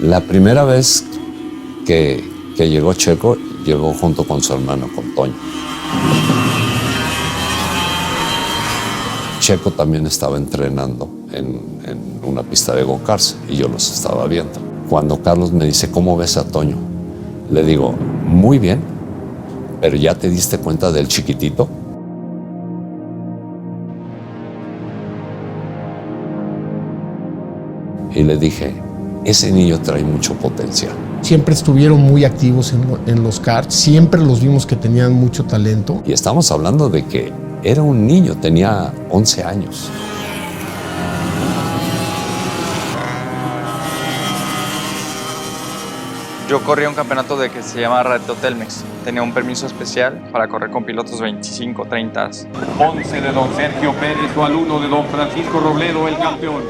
La primera vez que llegó Checo, llegó junto con su hermano, con Toño. Checo también estaba entrenando en una pista de go-karts y yo los estaba viendo. Cuando Carlos me dice, ¿cómo ves a Toño? Le digo, muy bien, pero ¿ya te diste cuenta del chiquitito? Y le dije, ese niño trae mucho potencial. Siempre estuvieron muy activos en los karts, siempre los vimos que tenían mucho talento. Y estamos hablando de que era un niño, tenía 11 años. Yo corría un campeonato que se llama Reto Telmex. Tenía un permiso especial para correr con pilotos 25, 30. 11 de don Sergio Pérez o al 1 de don Francisco Robledo, el campeón.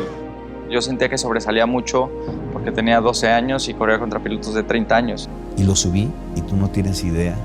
Yo sentía que sobresalía mucho porque tenía 12 años y corría contra pilotos de 30 años. Y lo subí y tú no tienes idea.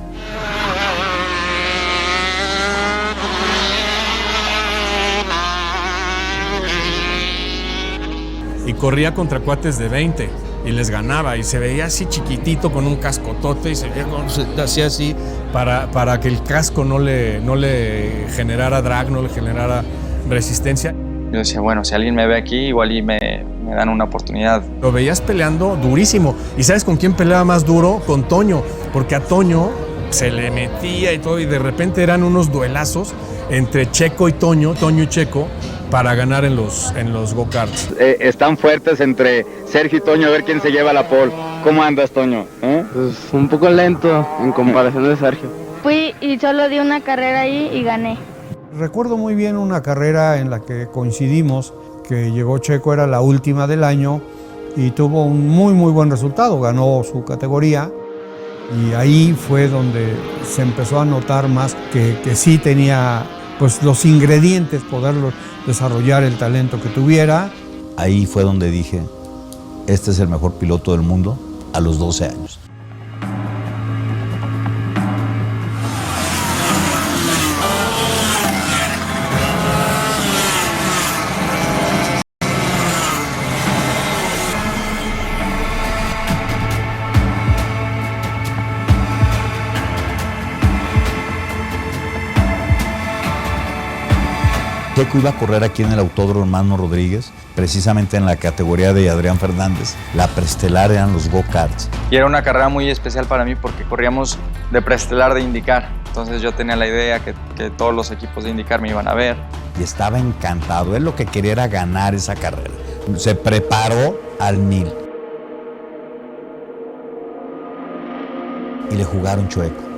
Y corría contra cuates de 20 y les ganaba y se veía así chiquitito con un cascotote y se veía como se hacía así para que el casco no le generara drag, no le generara resistencia. Yo decía, bueno, si alguien me ve aquí, igual y me dan una oportunidad. Lo veías peleando durísimo. ¿Y sabes con quién peleaba más duro? Con Toño, porque a Toño se le metía y todo y de repente eran unos duelazos entre Checo y Toño y Checo, para ganar en los go-karts. Están fuertes entre Sergio y Toño, a ver quién se lleva la pole. ¿Cómo andas, Toño? Pues un poco lento en comparación de Sergio. Fui y solo di una carrera ahí y gané. Recuerdo muy bien una carrera en la que coincidimos, que llegó Checo, era la última del año y tuvo un muy buen resultado, ganó su categoría y ahí fue donde se empezó a notar más que sí tenía pues los ingredientes, poderlo desarrollar el talento que tuviera. Ahí fue donde dije, este es el mejor piloto del mundo a los 12 años. Checo iba a correr aquí en el Autódromo Hermano Rodríguez, precisamente en la categoría de Adrián Fernández. La preestelar eran los go-karts. Y era una carrera muy especial para mí porque corríamos de preestelar de IndyCar. Entonces yo tenía la idea que todos los equipos de IndyCar me iban a ver. Y estaba encantado. Él lo que quería era ganar esa carrera. Se preparó al 1000. Y le jugaron chueco.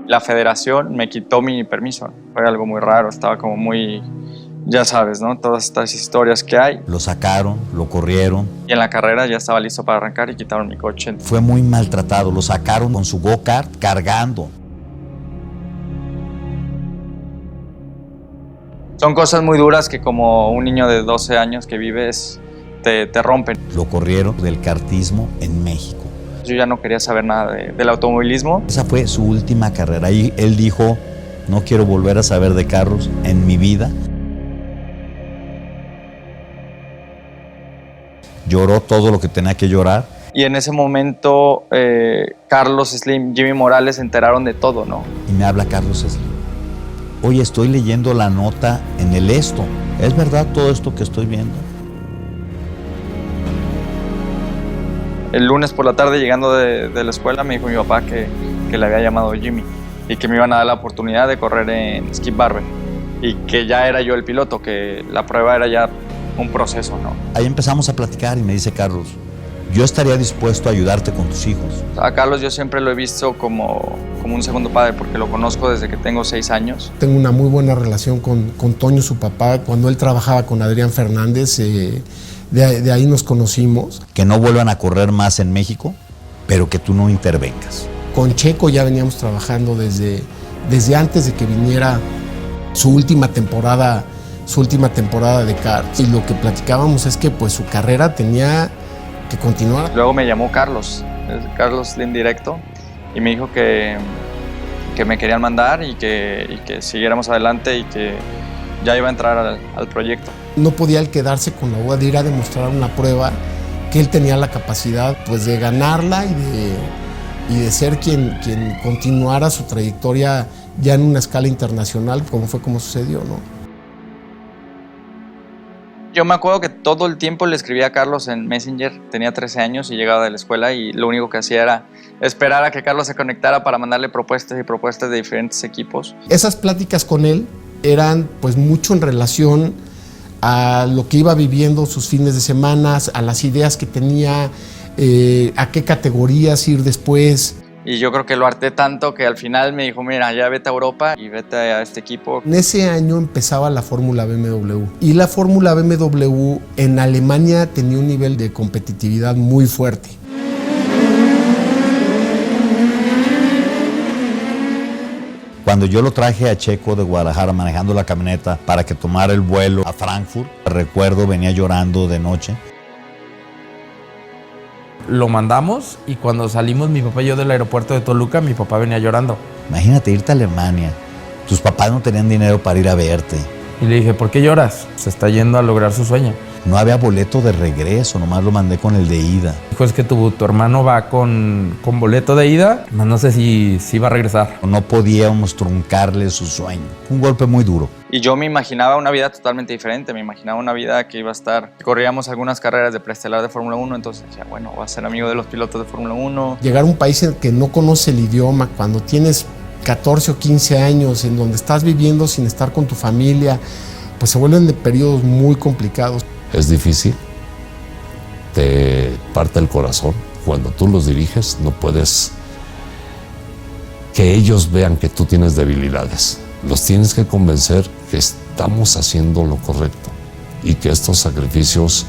La federación me quitó mi permiso. Fue algo muy raro, estaba como muy, ya sabes, ¿no? Todas estas historias que hay. Lo sacaron, lo corrieron. Y en la carrera ya estaba listo para arrancar y quitaron mi coche. Fue muy maltratado, lo sacaron con su go-kart cargando. Son cosas muy duras que como un niño de 12 años que vives te rompen. Lo corrieron del kartismo en México. Yo ya no quería saber nada del automovilismo. Esa fue su última carrera y él dijo, no quiero volver a saber de carros en mi vida. Lloró todo lo que tenía que llorar. Y en ese momento Carlos Slim, Jimmy Morales se enteraron de todo, ¿no? Y me habla Carlos Slim. Oye, estoy leyendo la nota en el esto. ¿Es verdad todo esto que estoy viendo? El lunes por la tarde, llegando de la escuela, me dijo mi papá que le había llamado Jimmy y que me iban a dar la oportunidad de correr en Skip Barber y que ya era yo el piloto, que la prueba era ya un proceso, ¿no? Ahí empezamos a platicar y me dice Carlos, yo estaría dispuesto a ayudarte con tus hijos. A Carlos yo siempre lo he visto como un segundo padre porque lo conozco desde que tengo 6 años. Tengo una muy buena relación con Toño, su papá. Cuando él trabajaba con Adrián Fernández, de ahí nos conocimos. Que no vuelvan a correr más en México, pero que tú no intervengas. Con Checo ya veníamos trabajando desde antes de que viniera su última temporada de karts. Y lo que platicábamos es que pues su carrera tenía que continuar. Luego me llamó Carlos Slim directo, y me dijo que me querían mandar y que siguiéramos adelante y ya iba a entrar al proyecto. No podía él quedarse con la duda de ir a demostrar una prueba que él tenía la capacidad pues, de ganarla y de ser quien continuara su trayectoria ya en una escala internacional, como sucedió, ¿no? Yo me acuerdo que todo el tiempo le escribía a Carlos en Messenger. Tenía 13 años y llegaba de la escuela y lo único que hacía era esperar a que Carlos se conectara para mandarle propuestas y propuestas de diferentes equipos. Esas pláticas con él eran pues mucho en relación a lo que iba viviendo sus fines de semana, a las ideas que tenía, a qué categorías ir después. Y yo creo que lo harté tanto que al final me dijo, mira, ya vete a Europa y vete a este equipo. En ese año empezaba la Fórmula BMW. Y la Fórmula BMW en Alemania tenía un nivel de competitividad muy fuerte. Cuando yo lo traje a Checo de Guadalajara manejando la camioneta para que tomara el vuelo a Frankfurt, recuerdo venía llorando de noche. Lo mandamos y cuando salimos mi papá y yo del aeropuerto de Toluca, mi papá venía llorando. Imagínate irte a Alemania, tus papás no tenían dinero para ir a verte. Y le dije, ¿por qué lloras? Se está yendo a lograr su sueño. No había boleto de regreso, nomás lo mandé con el de ida. Dijo, es que tu hermano va con boleto de ida, más no sé si va a regresar. No podíamos truncarle su sueño. Un golpe muy duro. Y yo me imaginaba una vida totalmente diferente. Me imaginaba una vida que iba a estar... Corríamos algunas carreras de preestelar de Fórmula 1, entonces decía, bueno, voy a ser amigo de los pilotos de Fórmula 1. Llegar a un país en el que no conoce el idioma, cuando tienes 14 o 15 años, en donde estás viviendo sin estar con tu familia, pues se vuelven de periodos muy complicados. Es difícil, te parte el corazón. Cuando tú los diriges, no puedes que ellos vean que tú tienes debilidades. Los tienes que convencer que estamos haciendo lo correcto y que estos sacrificios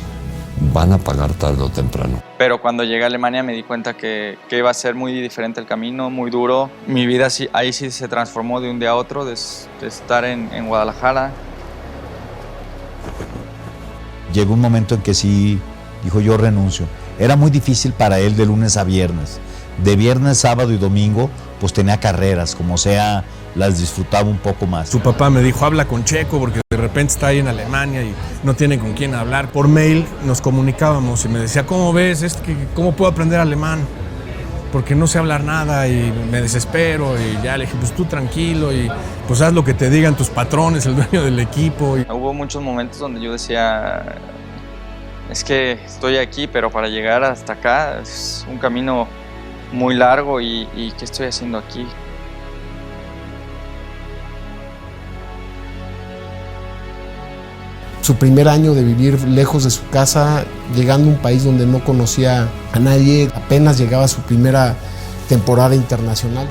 van a pagar tarde o temprano. Pero cuando llegué a Alemania me di cuenta que iba a ser muy diferente el camino, muy duro. Mi vida ahí sí se transformó de un día a otro, de estar en Guadalajara. Llegó un momento en que sí, dijo, yo renuncio. Era muy difícil para él de lunes a viernes. De viernes, sábado y domingo, pues tenía carreras, como sea, las disfrutaba un poco más. Su papá me dijo, habla con Checo, porque de repente está ahí en Alemania y no tiene con quién hablar. Por mail nos comunicábamos y me decía, ¿cómo ves? ¿Cómo puedo aprender alemán? Porque no sé hablar nada y me desespero. Y ya le dije, pues tú tranquilo y pues haz lo que te digan tus patrones, el dueño del equipo. Hubo muchos momentos donde yo decía, es que estoy aquí, pero para llegar hasta acá es un camino muy largo y ¿qué estoy haciendo aquí? Su primer año de vivir lejos de su casa, llegando a un país donde no conocía a nadie, apenas llegaba a su primera temporada internacional.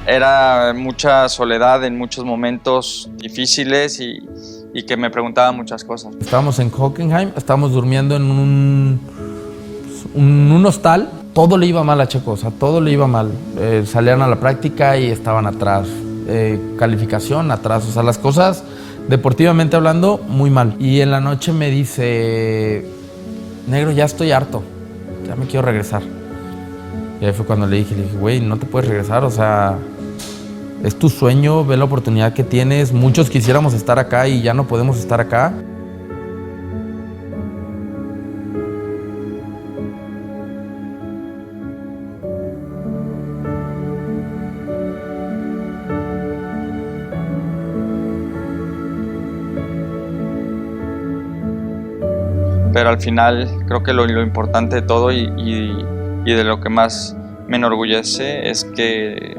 Era mucha soledad en muchos momentos difíciles y que me preguntaba muchas cosas. Estábamos en Hockenheim, estábamos durmiendo en un hostal. Todo le iba mal a Checo, o sea, todo le iba mal. Salían a la práctica y estaban atrás. Calificación atrás, o sea, las cosas... Deportivamente hablando, muy mal. Y en la noche me dice, negro, ya estoy harto, ya me quiero regresar. Y ahí fue cuando le dije, güey, no te puedes regresar, o sea, es tu sueño, ve la oportunidad que tienes. Muchos quisiéramos estar acá y ya no podemos estar acá. Pero al final creo que lo importante de todo y de lo que más me enorgullece es que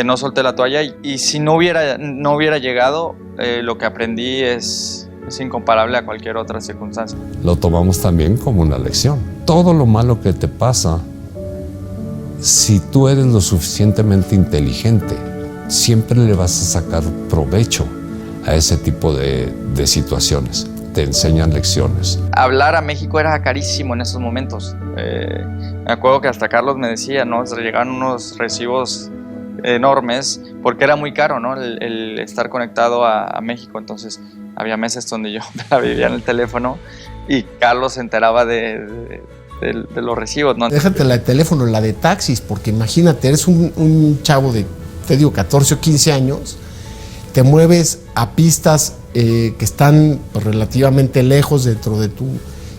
no solté la toalla y si no hubiera llegado, lo que aprendí es incomparable a cualquier otra circunstancia. Lo tomamos también como una lección. Todo lo malo que te pasa, si tú eres lo suficientemente inteligente, siempre le vas a sacar provecho a ese tipo de situaciones. Te enseñan lecciones. Hablar a México era carísimo en esos momentos. Me acuerdo que hasta Carlos me decía, ¿no? Llegaban unos recibos enormes porque era muy caro, ¿no? El estar conectado a México. Entonces había meses donde yo me la vivía en el teléfono y Carlos se enteraba de los recibos, ¿no? Déjate la de teléfono, la de taxis, porque imagínate, eres un chavo de, te digo, 14 o 15 años te mueves a pistas que están pues, relativamente lejos dentro de tu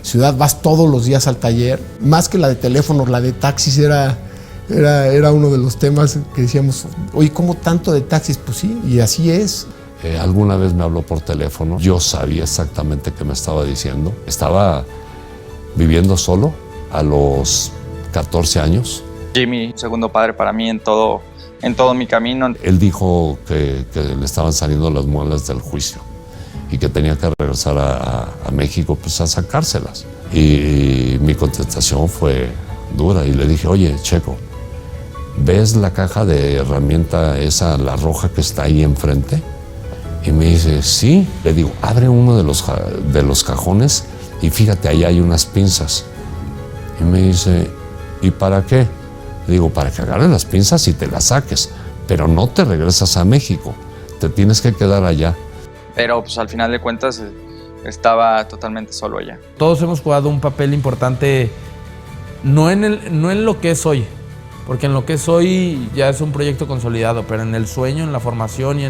ciudad, vas todos los días al taller, más que la de teléfonos, la de taxis era uno de los temas que decíamos, oye, ¿cómo tanto de taxis? Pues sí, y así es. Alguna vez me habló por teléfono, yo sabía exactamente qué me estaba diciendo. Estaba viviendo solo a los 14 años. Jimmy, segundo padre para mí en todo mi camino. Él dijo que le estaban saliendo las muelas del juicio y que tenía que regresar a México pues, a sacárselas. Y mi contestación fue dura y le dije, oye, Checo, ¿ves la caja de herramienta esa, la roja que está ahí enfrente? Y me dice, sí. Le digo, abre uno de los cajones y fíjate, ahí hay unas pinzas. Y me dice, ¿y para qué? Le digo, para que agarres las pinzas y te las saques, pero no te regresas a México, te tienes que quedar allá. Pero pues al final de cuentas estaba totalmente solo allá. Todos hemos jugado un papel importante, no en lo que es hoy, porque en lo que es hoy ya es un proyecto consolidado, pero en el sueño, en la formación y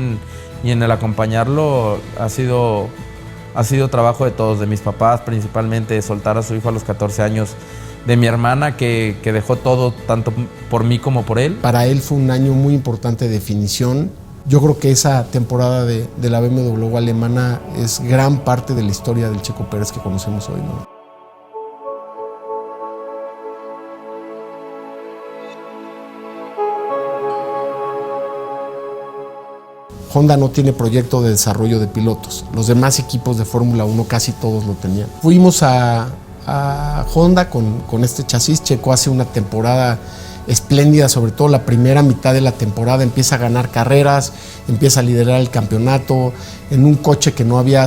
en el acompañarlo ha sido trabajo de todos, de mis papás principalmente, de soltar a su hijo a los 14 años, de mi hermana que dejó todo, tanto por mí como por él. Para él fue un año muy importante de definición. Yo creo que esa temporada de la BMW alemana es gran parte de la historia del Checo Pérez que conocemos hoy, ¿no? Honda no tiene proyecto de desarrollo de pilotos. Los demás equipos de Fórmula 1 casi todos lo tenían. Fuimos a Honda con este chasis. Checo hace una temporada espléndida, sobre todo la primera mitad de la temporada. Empieza a ganar carreras, empieza a liderar el campeonato en un coche que no había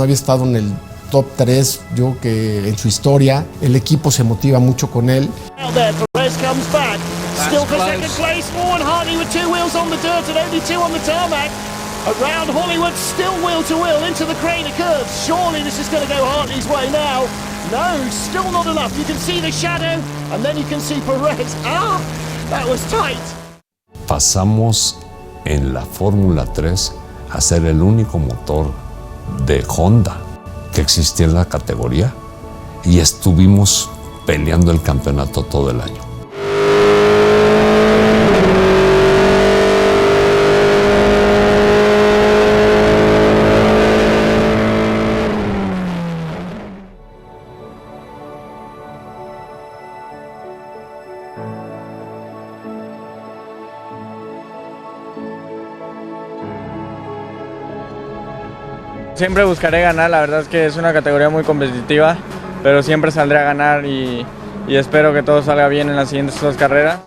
estado en el top 3, yo creo que en su historia. El equipo se motiva mucho con él. Still for second place, Warren Hartley with 2 wheels on the dirt and only 2 on the tarmac. Around Hollywood, still wheel to wheel into the Crater curve. Surely this is going to go Hartley's way now. No, still not enough. You can see the shadow and then you can see Perez. Ah, that was tight. Pasamos en la Fórmula 3 a ser el único motor de Honda que existía en la categoría y estuvimos peleando el campeonato todo el año. Siempre buscaré ganar, la verdad es que es una categoría muy competitiva, pero siempre saldré a ganar y espero que todo salga bien en las siguientes 2 carreras.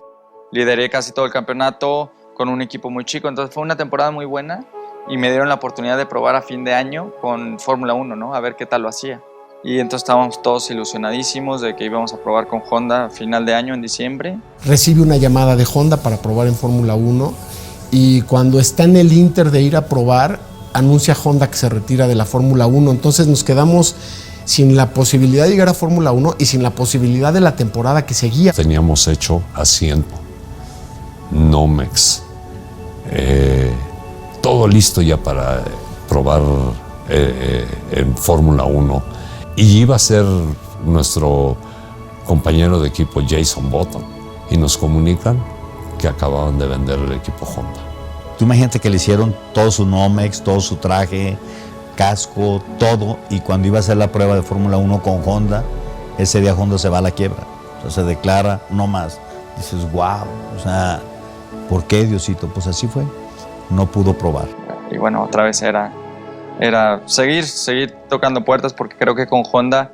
Lideré casi todo el campeonato con un equipo muy chico, entonces fue una temporada muy buena y me dieron la oportunidad de probar a fin de año con Fórmula 1, ¿no? A ver qué tal lo hacía. Y entonces estábamos todos ilusionadísimos de que íbamos a probar con Honda a final de año, en diciembre. Recibe una llamada de Honda para probar en Fórmula 1 y cuando está en el Inter de ir a probar, anuncia Honda que se retira de la Fórmula 1. Entonces nos quedamos sin la posibilidad de llegar a Fórmula 1 y sin la posibilidad de la temporada que seguía. Teníamos hecho asiento, Nomex, todo listo ya para probar en Fórmula 1. Y iba a ser nuestro compañero de equipo Jason Button. Y nos comunican que acababan de vender el equipo Honda. Tú imagínate que le hicieron todo su Nomex, todo su traje, casco, todo, y cuando iba a hacer la prueba de Fórmula 1 con Honda, ese día Honda se va a la quiebra. O sea, se declara no más. Dices, wow, o sea, ¿por qué, Diosito? Pues así fue. No pudo probar. Y bueno, otra vez era seguir tocando puertas, porque creo que con Honda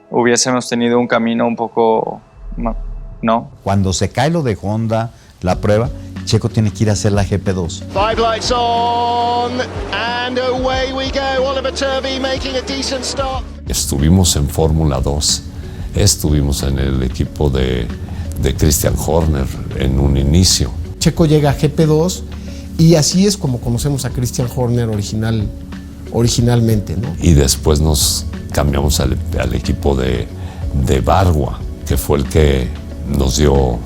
hubiésemos tenido un camino un poco, ¿no? Cuando se cae lo de Honda, la prueba, Checo tiene que ir a hacer la GP2. 5 lights on and away we go. Oliver Turvey making a decent stop. Estuvimos en Fórmula 2, estuvimos en el equipo de Christian Horner en un inicio. Checo llega a GP2 y así es como conocemos a Christian Horner originalmente, ¿no? Y después nos cambiamos al equipo de Bargua, que fue el que nos dio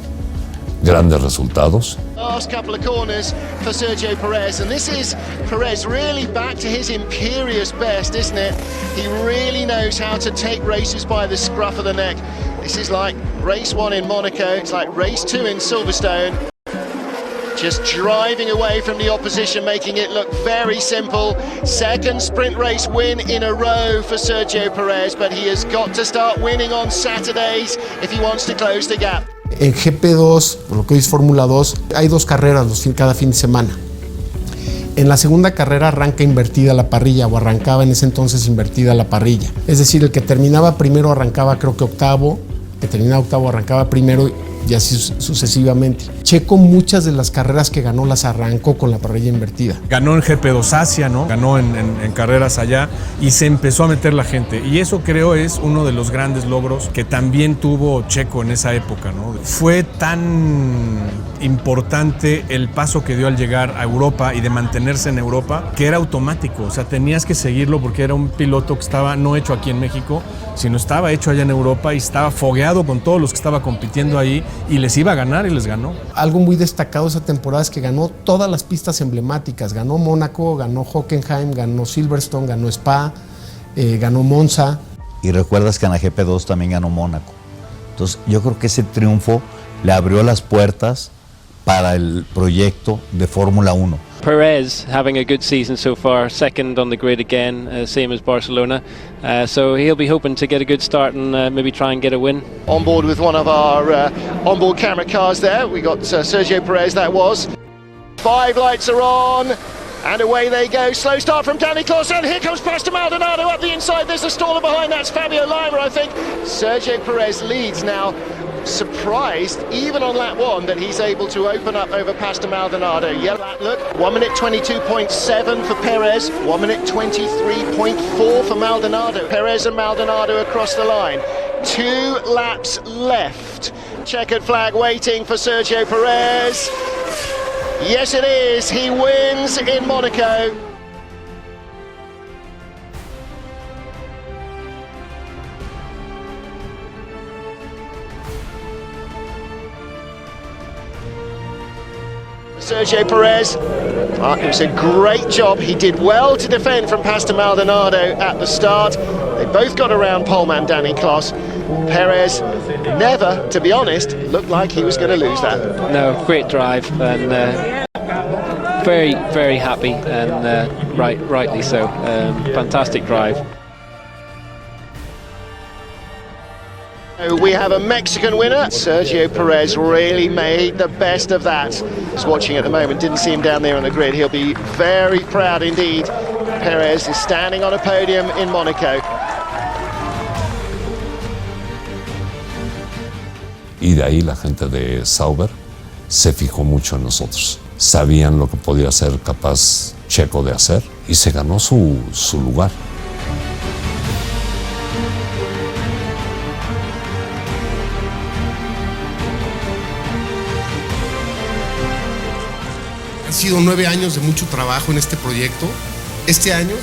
grandes resultados Last couple of corners for Sergio Perez, and this is Perez really back to his imperious best, isn't it? He really knows how to take races by the scruff of the neck. This is like race 1 in Monaco, it's like race 2 in Silverstone. Just driving away from the opposition, making it look very simple. Second sprint race win in a row for Sergio Perez, but he has got to start winning on Saturdays if he wants to close the gap. En GP2, lo que hoy es Fórmula 2, hay 2 carreras cada fin de semana. En la segunda carrera arranca invertida la parrilla, o arrancaba en ese entonces invertida la parrilla. Es decir, el que terminaba primero arrancaba creo que octavo, el que terminaba octavo arrancaba primero y así sucesivamente. Checo muchas de las carreras que ganó las arrancó con la parrilla invertida. Ganó en GP2 Asia, ¿no? Ganó en carreras allá y se empezó a meter la gente. Y eso creo es uno de los grandes logros que también tuvo Checo en esa época, ¿no? Fue tan importante el paso que dio al llegar a Europa y de mantenerse en Europa que era automático. O sea, tenías que seguirlo porque era un piloto que estaba no hecho aquí en México, sino estaba hecho allá en Europa y estaba fogueado con todos los que estaba compitiendo ahí y les iba a ganar y les ganó. Algo muy destacado esa temporada es que ganó todas las pistas emblemáticas. Ganó Mónaco, ganó Hockenheim, ganó Silverstone, ganó Spa, ganó Monza. Y recuerdas que en la GP2 también ganó Mónaco. Entonces yo creo que ese triunfo le abrió las puertas para el proyecto de Fórmula 1. Perez having a good season so far, second on the grid again, same as Barcelona. So he'll be hoping to get a good start and maybe try and get a win. On board with one of our onboard camera cars there. We got Sergio Perez, that was. 5 lights are on. And away they go. Slow start from Danny Kloss, and here comes Pastor Maldonado up the inside. There's a staller behind. That's Fabio Lima, I think. Sergio Perez leads now. Surprised, even on lap 1, that he's able to open up over Pastor Maldonado. Yellow lap, look, 1 minute 22.7 for Perez, 1 minute 23.4 for Maldonado. Perez and Maldonado across the line. 2 laps left. Checkered flag waiting for Sergio Perez. Yes, it is. He wins in Monaco. Sergio Perez, it was a great job. He did well to defend from Pastor Maldonado at the start. They both got around poleman Danny Kloss. Perez never, to be honest, looked like he was going to lose that. No, great drive and very, very happy and rightly so. Fantastic drive. We have a Mexican winner. Sergio Perez really made the best of that. He's watching at the moment, didn't see him down there on the grid. He'll be very proud indeed. Perez is standing on a podium in Monaco. Y de ahí la gente de Sauber se fijó mucho en nosotros. Sabían lo que podía ser capaz Checo de hacer y se ganó su lugar. Han sido 9 años de mucho trabajo en este proyecto. Este año,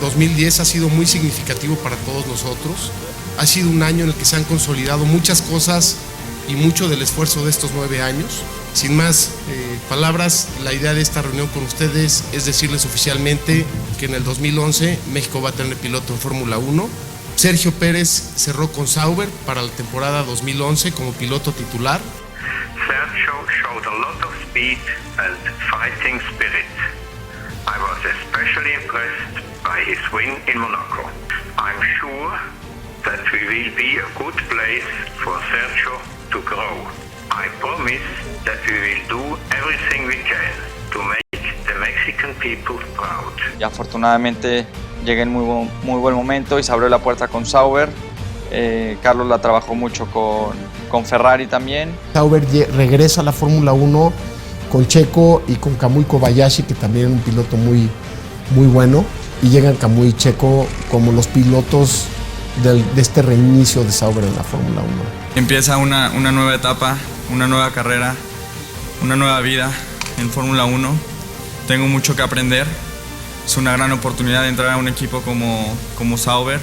2010, ha sido muy significativo para todos nosotros. Ha sido un año en el que se han consolidado muchas cosas y mucho del esfuerzo de estos 9 años. Sin más palabras, la idea de esta reunión con ustedes es decirles oficialmente que en el 2011 México va a tener piloto en Fórmula 1. Sergio Pérez cerró con Sauber para la temporada 2011 como piloto titular. Sergio showed a lot of speed and fighting spirit. I was especially impressed by his win in Monaco. I'm sure that we will be a good place for Sergio to grow. I promise that we will do everything we can to make the Mexican people proud. Y afortunadamente llegué en muy buen momento y se abrió la puerta con Sauber. Carlos la trabajó mucho con Ferrari también. Sauber regresa a la Fórmula 1 con Checo y con Kamui Kobayashi, que también es un piloto muy bueno, y llegan Kamui y Checo como los pilotos de este reinicio de Sauber en la Fórmula 1. Empieza una nueva etapa, una nueva carrera, una nueva vida en Fórmula 1. Tengo mucho que aprender. Es una gran oportunidad de entrar a un equipo como Sauber.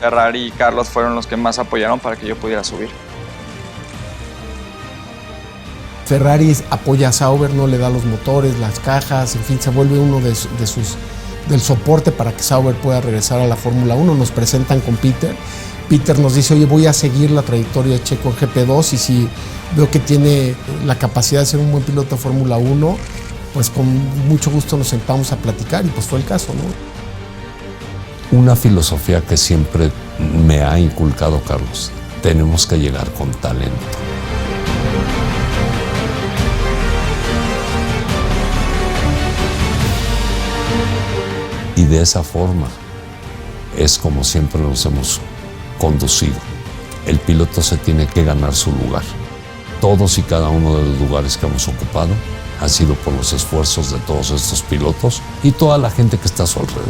Ferrari y Carlos fueron los que más apoyaron para que yo pudiera subir. Ferrari apoya a Sauber, no le da los motores, las cajas, en fin, se vuelve uno del soporte para que Sauber pueda regresar a la Fórmula 1. Nos presentan con Peter. Peter nos dice, oye, voy a seguir la trayectoria de Checo en GP2 y si veo que tiene la capacidad de ser un buen piloto de Fórmula 1, pues con mucho gusto nos sentamos a platicar y pues fue el caso, ¿no? Una filosofía que siempre me ha inculcado Carlos: tenemos que llegar con talento. Y de esa forma es como siempre nos hemos conducido. El piloto se tiene que ganar su lugar. Todos y cada uno de los lugares que hemos ocupado ha sido por los esfuerzos de todos estos pilotos y toda la gente que está a su alrededor.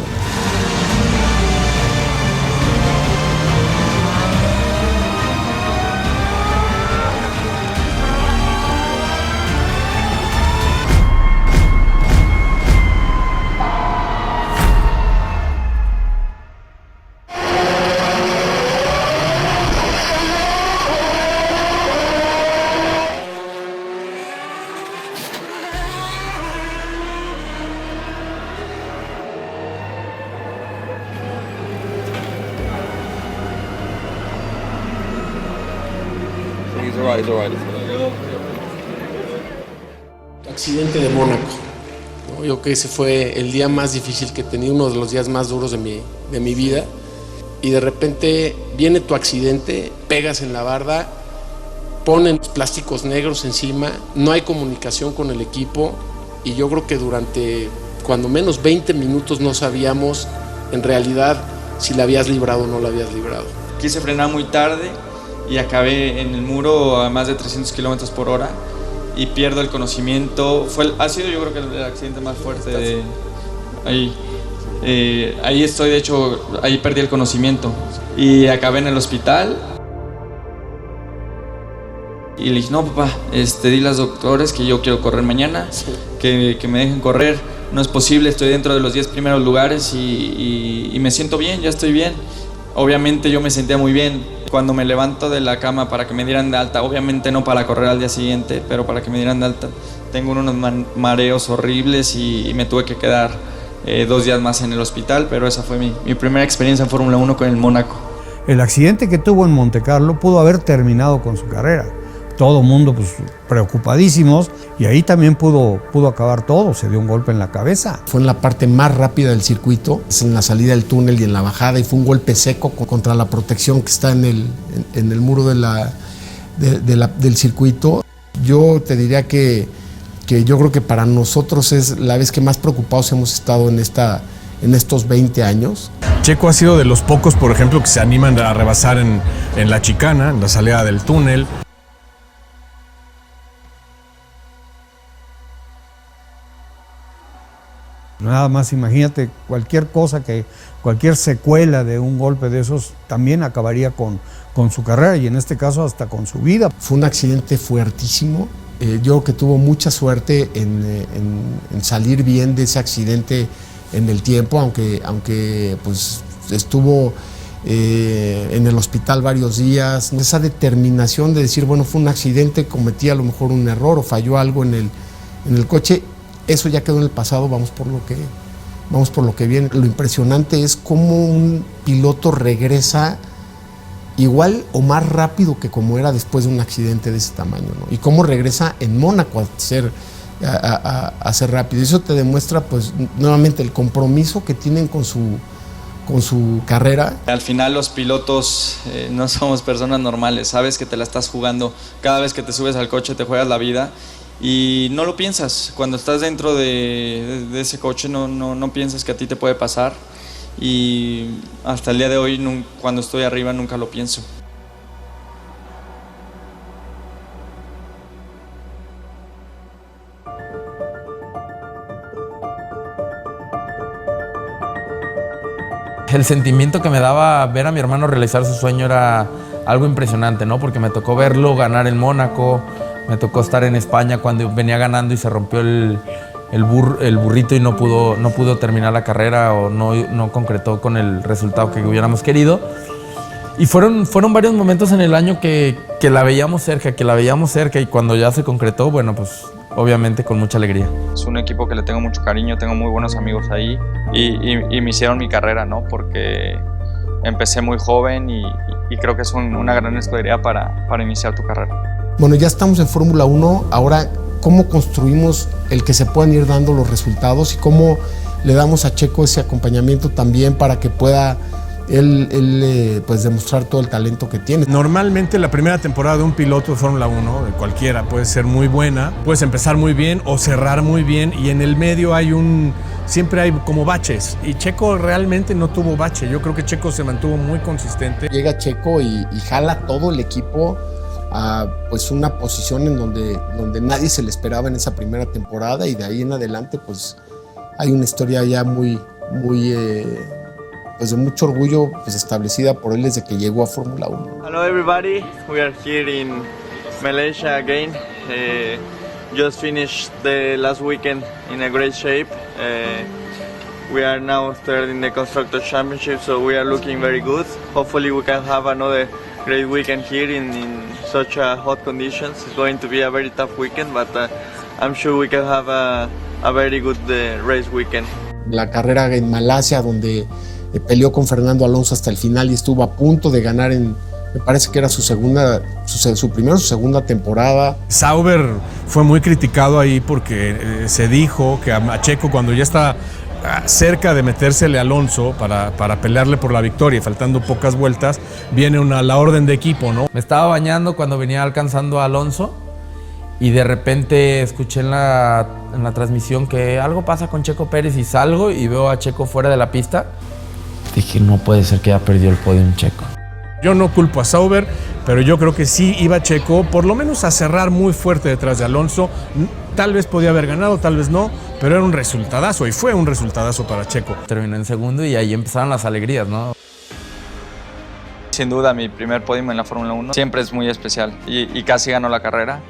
Accidente de Mónaco, ¿no? Yo creo que ese fue el día más difícil que he tenido, uno de los días más duros de mi vida. Y de repente viene tu accidente, pegas en la barda, ponen plásticos negros encima, no hay comunicación con el equipo y yo creo que durante cuando menos 20 minutos no sabíamos en realidad si la habías librado o no la habías librado. Quise frenar muy tarde y acabé en el muro a más de 300 kilómetros por hora y pierdo el conocimiento. Ha sido, yo creo que el accidente más fuerte ahí. Ahí estoy, de hecho, ahí perdí el conocimiento y acabé en el hospital. Y le dije, no, papá, dile a los doctores que yo quiero correr mañana, que me dejen correr. No es posible, estoy dentro de los 10 primeros lugares y me siento bien, ya estoy bien. Obviamente yo me sentía muy bien. Cuando me levanto de la cama para que me dieran de alta, obviamente no para correr al día siguiente, pero para que me dieran de alta, tengo unos mareos horribles y me tuve que quedar 2 días más en el hospital, pero esa fue mi primera experiencia en Fórmula 1 con el Mónaco. El accidente que tuvo en Montecarlo pudo haber terminado con su carrera. Todo el mundo pues, preocupadísimos y ahí también pudo acabar todo, se dio un golpe en la cabeza. Fue en la parte más rápida del circuito, es en la salida del túnel y en la bajada, y fue un golpe seco contra la protección que está en el muro del circuito. Yo te diría que yo creo que para nosotros es la vez que más preocupados hemos estado en estos 20 años. Checo ha sido de los pocos, por ejemplo, que se animan a rebasar en la chicana, en la salida del túnel. Nada más imagínate, cualquier secuela de un golpe de esos también acabaría con su carrera y en este caso hasta con su vida. Fue un accidente fuertísimo. Yo creo que tuvo mucha suerte en salir bien de ese accidente en el tiempo, aunque pues estuvo en el hospital varios días. Esa determinación de decir, bueno, fue un accidente, cometí a lo mejor un error o falló algo en el coche. Eso ya quedó en el pasado, vamos por lo que viene. Lo impresionante es cómo un piloto regresa igual o más rápido que como era después de un accidente de ese tamaño, ¿no? Y cómo regresa en Mónaco a ser rápido. Eso te demuestra, pues, nuevamente el compromiso que tienen con su carrera. Al final los pilotos no somos personas normales, sabes que te la estás jugando. Cada vez que te subes al coche te juegas la vida. Y no lo piensas, cuando estás dentro de ese coche no piensas que a ti te puede pasar y hasta el día de hoy cuando estoy arriba nunca lo pienso. El sentimiento que me daba ver a mi hermano realizar su sueño era algo impresionante, ¿no? Porque me tocó verlo ganar en Mónaco. Me tocó estar en España cuando venía ganando y se rompió el burrito y no pudo terminar la carrera o no concretó con el resultado que hubiéramos querido. Y fueron varios momentos en el año que la veíamos cerca, y cuando ya se concretó, bueno, pues obviamente con mucha alegría. Es un equipo que le tengo mucho cariño, tengo muy buenos amigos ahí y me hicieron mi carrera, ¿no? Porque empecé muy joven y creo que es una gran escudería para iniciar tu carrera. Bueno, ya estamos en Fórmula 1, ahora ¿cómo construimos el que se puedan ir dando los resultados y cómo le damos a Checo ese acompañamiento también para que pueda él pues demostrar todo el talento que tiene? Normalmente la primera temporada de un piloto de Fórmula 1, de cualquiera, puede ser muy buena, puedes empezar muy bien o cerrar muy bien, y en el medio siempre hay como baches, y Checo realmente no tuvo bache. Yo creo que Checo se mantuvo muy consistente. Llega Checo y jala todo el equipo a pues una posición en donde nadie se le esperaba en esa primera temporada, y de ahí en adelante pues hay una historia ya muy pues de mucho orgullo pues establecida por él desde que llegó a Fórmula 1. Hello everybody, we are here in Malaysia again. Just finished the last weekend in a great shape. We are now third in the Constructors Championship, so we are looking very good. Hopefully we can have another great weekend here in such hot conditions. It's going to be a very tough weekend, but I'm sure we can have a very good race weekend. La carrera en Malasia, donde peleó con Fernando Alonso hasta el final y estuvo a punto de ganar me parece que era su primera o segunda temporada. Sauber fue muy criticado ahí porque se dijo que a Checo, cuando ya está cerca de metérsele a Alonso para pelearle por la victoria, faltando pocas vueltas, viene la orden de equipo, ¿no? Me estaba bañando cuando venía alcanzando a Alonso y de repente escuché en la transmisión que algo pasa con Checo Pérez, y salgo y veo a Checo fuera de la pista. Dije, no puede ser que haya perdido el podio en Checo. Yo no culpo a Sauber, pero yo creo que sí iba Checo por lo menos a cerrar muy fuerte detrás de Alonso. Tal vez podía haber ganado, tal vez no, pero era un resultadazo, y fue un resultadazo para Checo. Terminó en segundo y ahí empezaron las alegrías, ¿no? Sin duda, mi primer podio en la Fórmula 1 siempre es muy especial y casi ganó la carrera.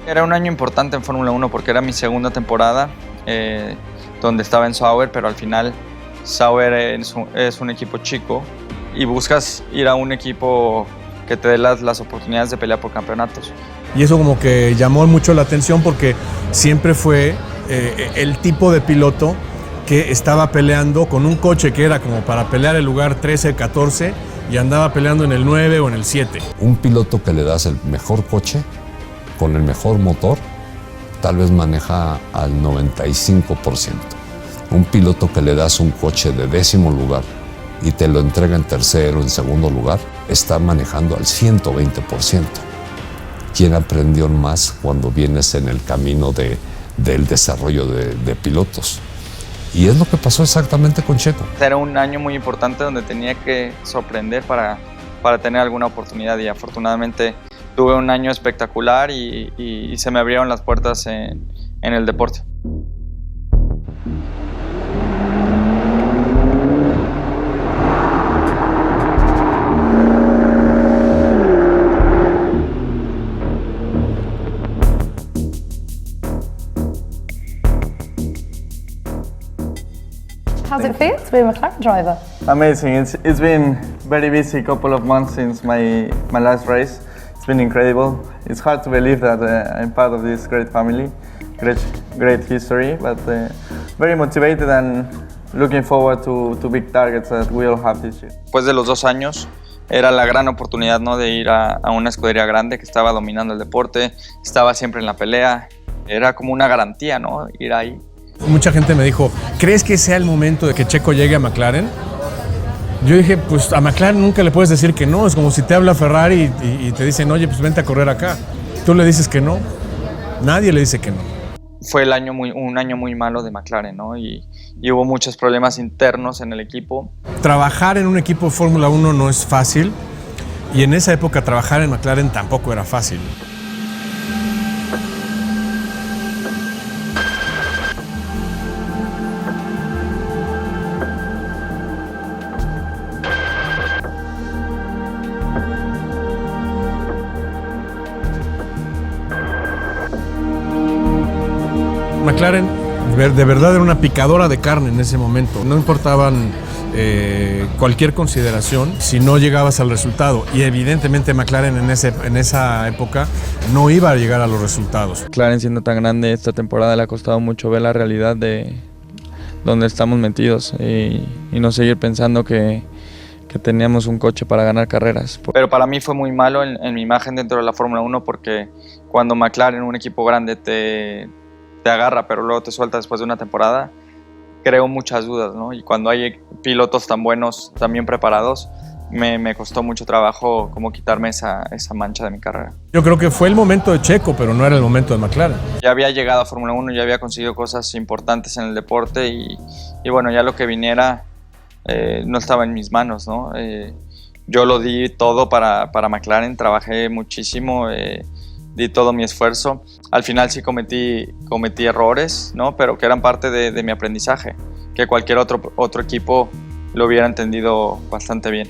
Era un año importante en Fórmula 1 porque era mi segunda temporada donde estaba en Sauber, pero al final Sauber es un equipo chico y buscas ir a un equipo que te dé las oportunidades de pelear por campeonatos. Y eso como que llamó mucho la atención porque siempre fue el tipo de piloto que estaba peleando con un coche que era como para pelear el lugar 13, 14 y andaba peleando en el 9 o en el 7. Un piloto que le das el mejor coche, con el mejor motor, tal vez maneja al 95%. Un piloto que le das un coche de 10º lugar y te lo entrega en tercero, en segundo lugar, está manejando al 120%. ¿Quién aprendió más cuando vienes en el camino del desarrollo de pilotos? Y es lo que pasó exactamente con Checo. Era un año muy importante donde tenía que sorprender para tener alguna oportunidad, y afortunadamente tuve un año espectacular y se me abrieron las puertas en el deporte. How's it feel to be a McLaren driver? Amazing. It's been very busy couple of months since my last race. It's been incredible. It's hard to believe that I'm part of this great family, great history, but very motivated and looking forward to big targets that we all have this year. Después de los 2 años, era la gran oportunidad, ¿no?, de ir a una escudería grande que estaba dominando el deporte, estaba siempre en la pelea. Era como una garantía, ¿no?, ir ahí. Mucha gente me dijo, ¿crees que sea el momento de que Checo llegue a McLaren? Yo dije, pues a McLaren nunca le puedes decir que no. Es como si te habla Ferrari y te dicen, oye, pues vente a correr acá. Tú le dices que no. Nadie le dice que no. Fue un año muy malo de McLaren, ¿no? Y hubo muchos problemas internos en el equipo. Trabajar en un equipo de Fórmula 1 no es fácil. Y en esa época trabajar en McLaren tampoco era fácil. McLaren De verdad era una picadora de carne en ese momento. No importaban cualquier consideración si no llegabas al resultado. Y evidentemente McLaren en esa época no iba a llegar a los resultados. McLaren siendo tan grande esta temporada le ha costado mucho ver la realidad de donde estamos metidos y no seguir pensando que teníamos un coche para ganar carreras. Pero para mí fue muy malo en mi imagen dentro de la Fórmula 1 porque cuando McLaren, un equipo grande, te agarra pero luego te suelta después de una temporada, creo muchas dudas, ¿no? Y cuando hay pilotos tan buenos, tan bien preparados, me costó mucho trabajo como quitarme esa mancha de mi carrera. Yo creo que fue el momento de Checo, pero no era el momento de McLaren. Ya había llegado a Fórmula 1, ya había conseguido cosas importantes en el deporte y bueno, ya lo que viniera no estaba en mis manos, ¿no? Yo lo di todo para McLaren, trabajé muchísimo, di todo mi esfuerzo. Al final sí cometí errores, ¿no? Pero que eran parte de mi aprendizaje, que cualquier otro equipo lo hubiera entendido bastante bien.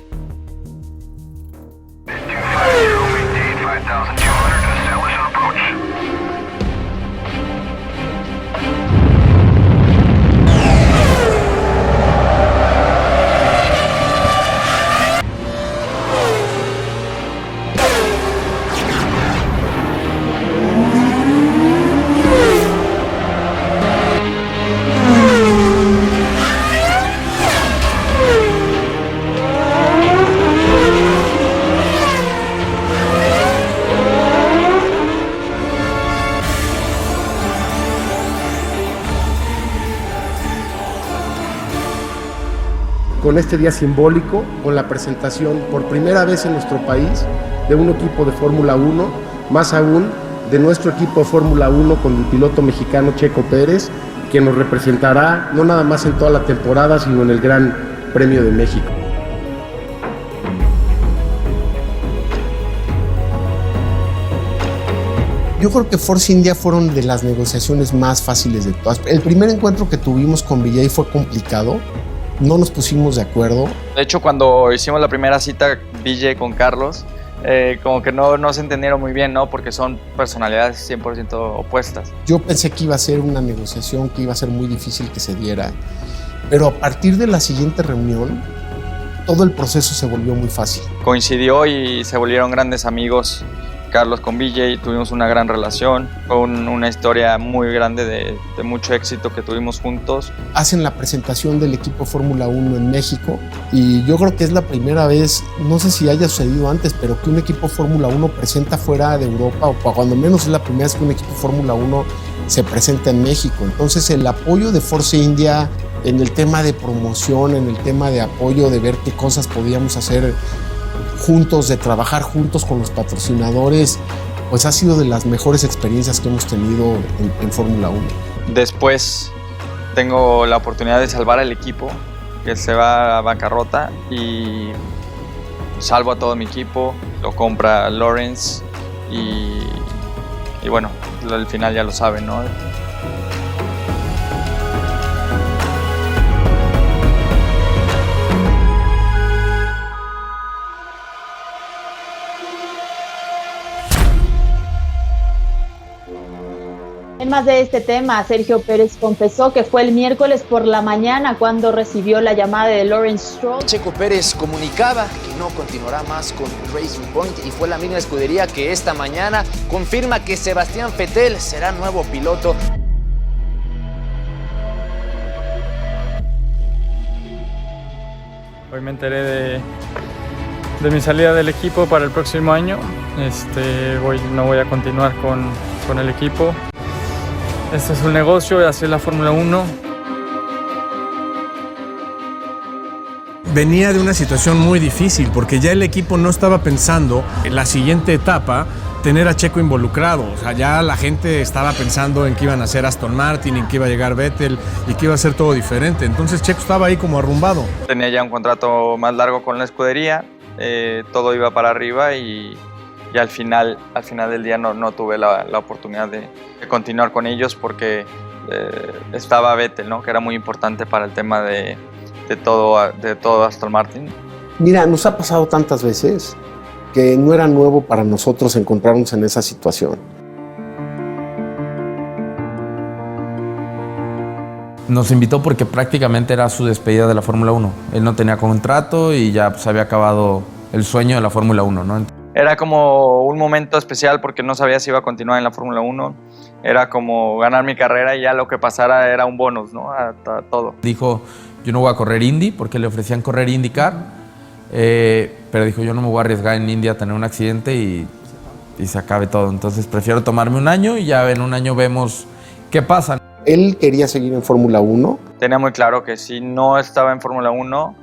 Con este día simbólico, con la presentación por primera vez en nuestro país de un equipo de Fórmula 1, más aún de nuestro equipo de Fórmula 1 con el piloto mexicano Checo Pérez, quien nos representará no nada más en toda la temporada, sino en el Gran Premio de México. Yo creo que Force India fueron de las negociaciones más fáciles de todas. El primer encuentro que tuvimos con Vijay fue complicado. No nos pusimos de acuerdo. De hecho, cuando hicimos la primera cita Vijay con Carlos, como que no se entendieron muy bien, ¿no? Porque son personalidades 100% opuestas. Yo pensé que iba a ser una negociación que iba a ser muy difícil que se diera, pero a partir de la siguiente reunión, todo el proceso se volvió muy fácil. Coincidió y se volvieron grandes amigos. Carlos con Vijay, tuvimos una gran relación, fue una historia muy grande de mucho éxito que tuvimos juntos. Hacen la presentación del equipo Fórmula 1 en México y yo creo que es la primera vez, no sé si haya sucedido antes, pero que un equipo Fórmula 1 presenta fuera de Europa, o cuando menos es la primera vez que un equipo Fórmula 1 se presenta en México. Entonces el apoyo de Force India en el tema de promoción, en el tema de apoyo, de ver qué cosas podíamos hacer juntos, de trabajar juntos con los patrocinadores, pues ha sido de las mejores experiencias que hemos tenido en Fórmula 1. Después tengo la oportunidad de salvar al equipo que se va a bancarrota y salvo a todo mi equipo, lo compra Lawrence y bueno, al final ya lo saben, ¿no? En más de este tema, Sergio Pérez confesó que fue el miércoles por la mañana cuando recibió la llamada de Lawrence Stroll. Checo Pérez comunicaba que no continuará más con Racing Point y fue la misma escudería que esta mañana confirma que Sebastián Vettel será nuevo piloto. Hoy me enteré de mi salida del equipo para el próximo año. No voy a continuar con el equipo. Este es un negocio, así es la Fórmula 1. Venía de una situación muy difícil porque ya el equipo no estaba pensando en la siguiente etapa tener a Checo involucrado. O sea, ya la gente estaba pensando en que iban a hacer Aston Martin, en que iba a llegar Vettel y que iba a ser todo diferente. Entonces Checo estaba ahí como arrumbado. Tenía ya un contrato más largo con la escudería, todo iba para arriba y al final del día no tuve la oportunidad de continuar con ellos porque estaba Vettel, ¿no? Que era muy importante para el tema de todo Aston Martin. Mira, nos ha pasado tantas veces que no era nuevo para nosotros encontrarnos en esa situación. Nos invitó porque prácticamente era su despedida de la Fórmula 1. Él no tenía contrato y ya pues, había acabado el sueño de la Fórmula 1, ¿no? Era como un momento especial porque no sabía si iba a continuar en la Fórmula 1. Era como ganar mi carrera y ya lo que pasara era un bonus, ¿no? A todo. Dijo, yo no voy a correr Indy porque le ofrecían correr IndyCar, pero dijo, yo no me voy a arriesgar en Indy a tener un accidente y se acabe todo. Entonces prefiero tomarme un año y ya en un año vemos qué pasa. Él quería seguir en Fórmula 1. Tenía muy claro que si no estaba en Fórmula 1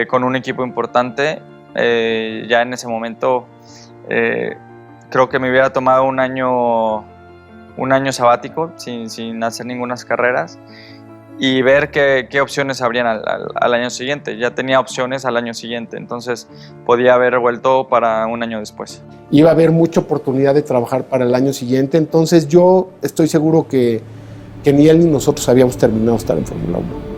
con un equipo importante, ya en ese momento creo que me hubiera tomado un año sabático sin hacer ninguna carreras y ver qué opciones habrían al año siguiente. Ya tenía opciones al año siguiente, entonces podía haber vuelto para un año después. Iba a haber mucha oportunidad de trabajar para el año siguiente, entonces yo estoy seguro que ni él ni nosotros habíamos terminado de estar en Fórmula 1.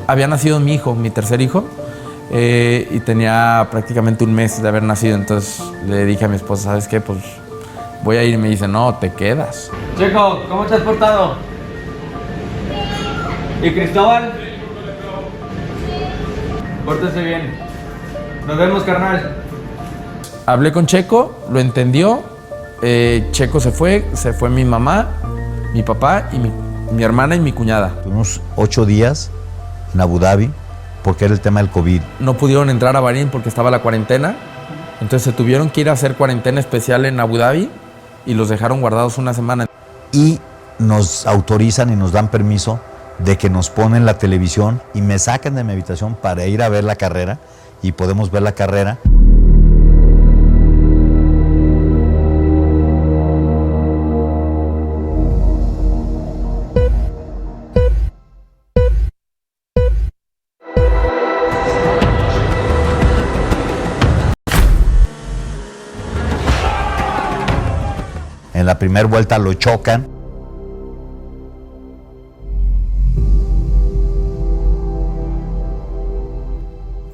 Había nacido mi hijo, mi tercer hijo, y tenía prácticamente un mes de haber nacido. Entonces le dije a mi esposa, ¿sabes qué? Pues voy a ir. Y me dice, no, te quedas. Checo, ¿cómo te has portado? ¿Y Cristóbal? Pórtese bien. Nos vemos, carnal. Hablé con Checo, lo entendió. Checo se fue mi mamá, mi papá y mi hermana y mi cuñada. Tuvimos 8 días en Abu Dhabi porque era el tema del COVID. No pudieron entrar a Bahrein porque estaba la cuarentena, entonces se tuvieron que ir a hacer cuarentena especial en Abu Dhabi y los dejaron guardados una semana. Y nos autorizan y nos dan permiso de que nos ponen la televisión y me sacan de mi habitación para ir a ver la carrera y podemos ver la carrera. En la primera vuelta lo chocan.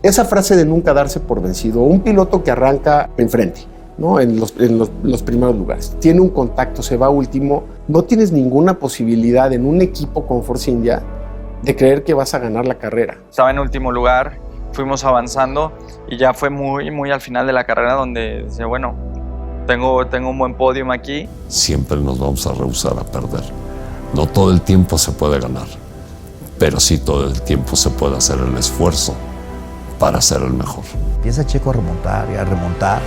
Esa frase de nunca darse por vencido, un piloto que arranca enfrente, ¿no? en los primeros lugares, tiene un contacto, se va último, no tienes ninguna posibilidad en un equipo como Force India de creer que vas a ganar la carrera. Estaba en último lugar, fuimos avanzando y ya fue muy al final de la carrera donde decía, bueno, tengo un buen podium aquí. Siempre nos vamos a rehusar a perder. No todo el tiempo se puede ganar, pero sí todo el tiempo se puede hacer el esfuerzo para ser el mejor. Empieza Checo a remontar y a remontar.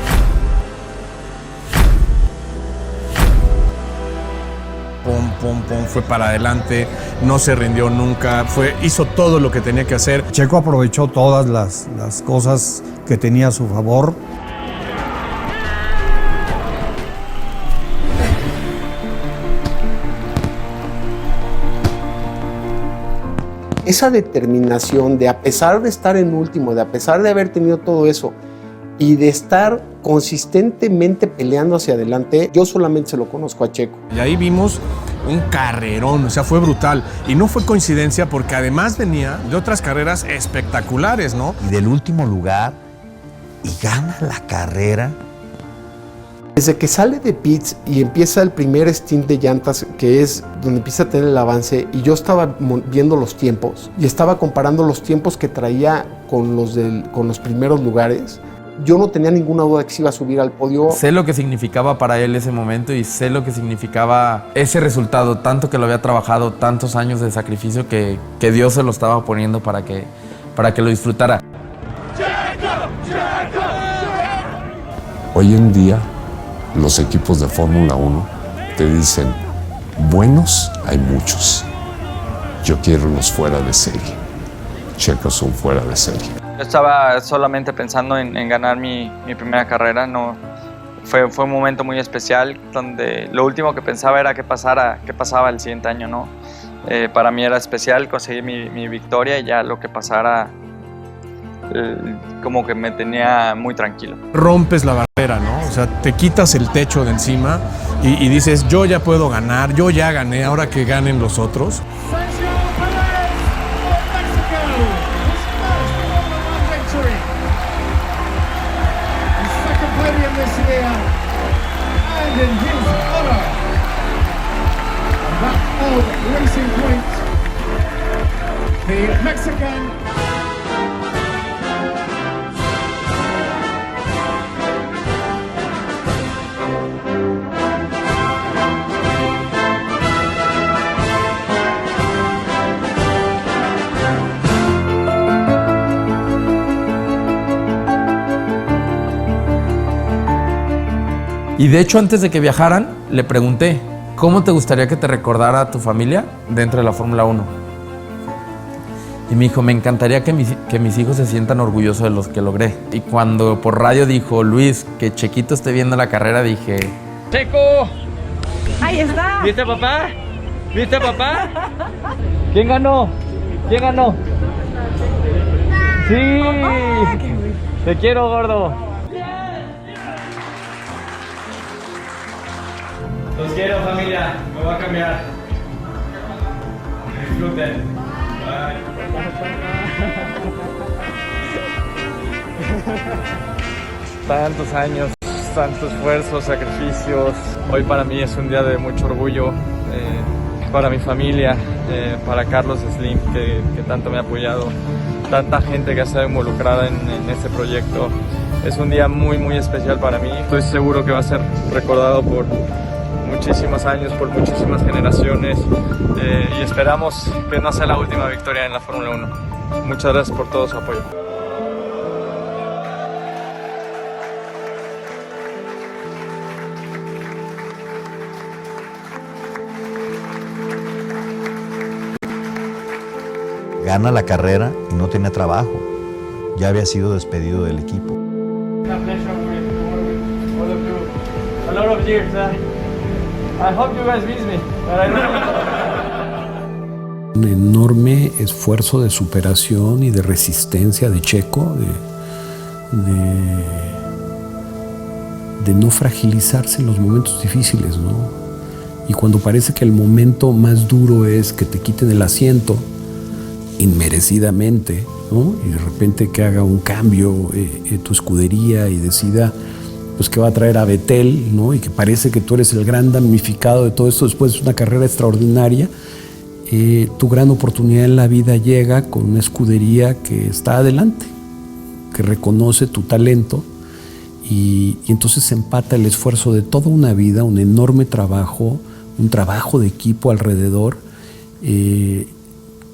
Pum, fue para adelante, no se rindió nunca, hizo todo lo que tenía que hacer. Checo aprovechó todas las cosas que tenía a su favor. Esa determinación de, a pesar de estar en último, de a pesar de haber tenido todo eso y de estar consistentemente peleando hacia adelante, yo solamente se lo conozco a Checo. Y ahí vimos un carrerón, o sea, fue brutal. Y no fue coincidencia porque además venía de otras carreras espectaculares, ¿no? Y del último lugar y gana la carrera. Desde que sale de pits y empieza el primer stint de llantas, que es donde empieza a tener el avance, y yo estaba viendo los tiempos y estaba comparando los tiempos que traía con los primeros lugares, yo no tenía ninguna duda de que se iba a subir al podio. Sé lo que significaba para él ese momento y sé lo que significaba ese resultado, tanto que lo había trabajado, tantos años de sacrificio que Dios se lo estaba poniendo para que lo disfrutara. Hoy en día, los equipos de Fórmula 1 te dicen, buenos hay muchos, yo quiero unos fuera de serie. Checo es un fuera de serie. Yo estaba solamente pensando en ganar mi primera carrera. No, fue un momento muy especial donde lo último que pensaba era qué pasaba el siguiente año, ¿no? Para mí era especial conseguir mi victoria y ya lo que pasara como que me tenía muy tranquilo. Rompes la barrera, ¿no? O sea, te quitas el techo de encima y dices, yo ya puedo ganar, yo ya gané, ahora que ganen los otros. The Mexican Y de hecho, antes de que viajaran, le pregunté, ¿cómo te gustaría que te recordara tu familia dentro de la Fórmula 1? Y me dijo, me encantaría que mis hijos se sientan orgullosos de los que logré. Y cuando por radio dijo, Luis, que Chequito esté viendo la carrera, dije... ¡Checo! ¡Ahí está! ¿Viste, papá? ¿Viste, papá? ¿Quién ganó? ¿Quién ganó? ¡Sí! ¡Te quiero, gordo! Los quiero, familia. Me voy a cambiar. Disfruten. Bye. Tantos años, tanto esfuerzo, sacrificios. Hoy para mí es un día de mucho orgullo, para mi familia, para Carlos Slim, que tanto me ha apoyado, tanta gente que ha estado involucrada en este proyecto. Es un día muy, muy especial para mí. Estoy seguro que va a ser recordado por muchísimos años, por muchísimas generaciones, y esperamos que no sea la última victoria en la Fórmula 1. Muchas gracias por todo su apoyo. Gana la carrera y no tenía trabajo. Ya había sido despedido del equipo. A lot of years. I hope you guys miss me, but I don't. Un enorme esfuerzo de superación y de resistencia de Checo, de no fragilizarse en los momentos difíciles, ¿no? Y cuando parece que el momento más duro es que te quiten el asiento, inmerecidamente, ¿no? Y de repente que haga un cambio en tu escudería y decida pues que va a traer a Vettel, ¿no? Y que parece que tú eres el gran damnificado de todo esto después de una carrera extraordinaria. Tu gran oportunidad en la vida llega con una escudería que está adelante, que reconoce tu talento y entonces se empata el esfuerzo de toda una vida, un enorme trabajo, un trabajo de equipo alrededor,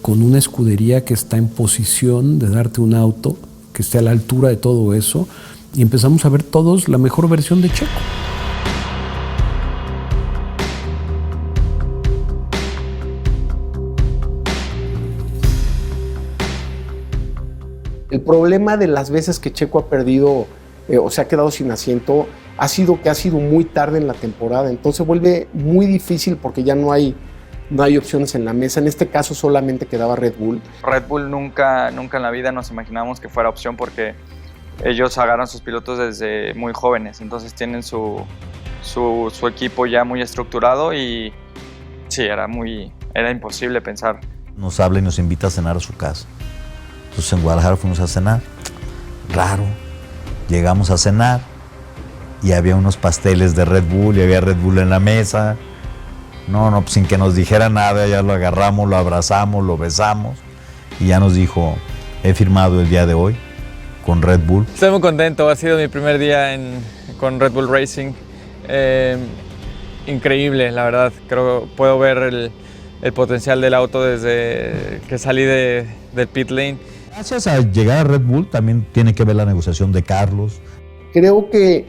con una escudería que está en posición de darte un auto que esté a la altura de todo eso, y empezamos a ver todos la mejor versión de Checo. El problema de las veces que Checo ha perdido o se ha quedado sin asiento ha sido que ha sido muy tarde en la temporada, entonces vuelve muy difícil porque ya no hay opciones en la mesa. En este caso solamente quedaba Red Bull. Red Bull nunca en la vida nos imaginamos que fuera opción porque ellos agarran sus pilotos desde muy jóvenes, entonces tienen su equipo ya muy estructurado y sí, era imposible pensar. Nos habla y nos invita a cenar a su casa. Entonces en Guadalajara fuimos a cenar, raro, llegamos a cenar y había unos pasteles de Red Bull y había Red Bull en la mesa. No, pues sin que nos dijera nada, ya lo agarramos, lo abrazamos, lo besamos y ya nos dijo, he firmado el día de hoy con Red Bull. Estoy muy contento, ha sido mi primer día con Red Bull Racing. Increíble, la verdad. Creo que puedo ver el potencial del auto desde que salí del pit lane. Gracias a llegar a Red Bull también tiene que ver la negociación de Carlos. Creo que